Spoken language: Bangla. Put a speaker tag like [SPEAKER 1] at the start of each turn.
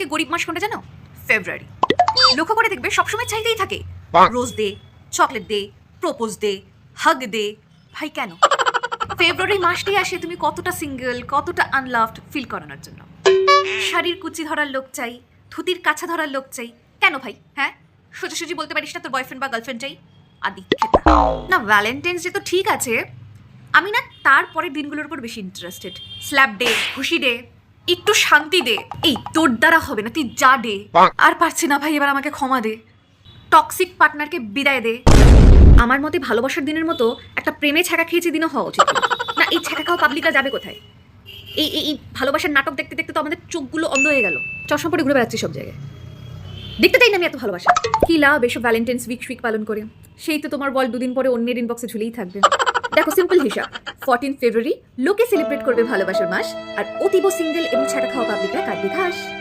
[SPEAKER 1] থেকে গরিব মাস কোনটা জানো? ফেব্রুয়ারি। লক্ষ্য করে দেখবে সবসময় চাইতেই থাকে রোজ দে, চকলেট দে, প্রপোজ দে, হাগ দে। ভাই কেন? ফেব্রুয়ারি মাসটাই আসে তুমি কতটা সিঙ্গেল, কতটা আনলাভড ফিল করানোর জন্য। শাড়ির কুচি ধরার লোক চাই, ধুতির কাছা ধরার লোক চাই। কেন ভাই? হ্যাঁ, সোজাসুজি বলতে পারিস না তোর বয়ফ্রেন্ড বা গার্লফ্রেন্ড চাই? আদি না, ভ্যালেন্টাইন্স ডে তো ঠিক আছে, আমি না তারপরের দিনগুলোর উপর বেশি ইন্টারেস্টেড। স্ল্যাপ ডে, খুশি ডে, একটু শান্তি দে। এই তোর দ্বারা হবে না, তুই যা ডে। আর পারছি না ভাই, এবার আমাকে ক্ষমা দে। টক্সিক পার্টনারকে বিদায় দে। আমার মতে ভালোবাসার দিনের মতো একটা প্রেমে ছ্যাঁকা খেয়েছে দিনও হওয়া উচিত না। এই ছ্যাঁকা খাওয়া পাবলিকরা যাবে কোথায়? এই ভালোবাসার নাটক দেখতে দেখতে তো আমাদের চোখগুলো অন্ধ হয়ে গেল। চশমা পরে ঘুরে বেড়াচ্ছি সব জায়গায়, দেখতে তাই না আমি এত ভালোবাসা। কি লাভ এসব ভ্যালেন্টাইন্স উইক পালন করে? সেই তো তোমার বল দুদিন পরে অন্যের ইনবক্সে ঝুলেই থাকবে। দেখো সিম্পল হিসাব, 14 ফেব্রুয়ারি লোকে সেলিব্রেট করবে ভালোবাসার মাস, আর অতীব সিঙ্গেল এবং ছ্যাঁকা খাওয়া পাবলিকরা কাটবে ঘাস।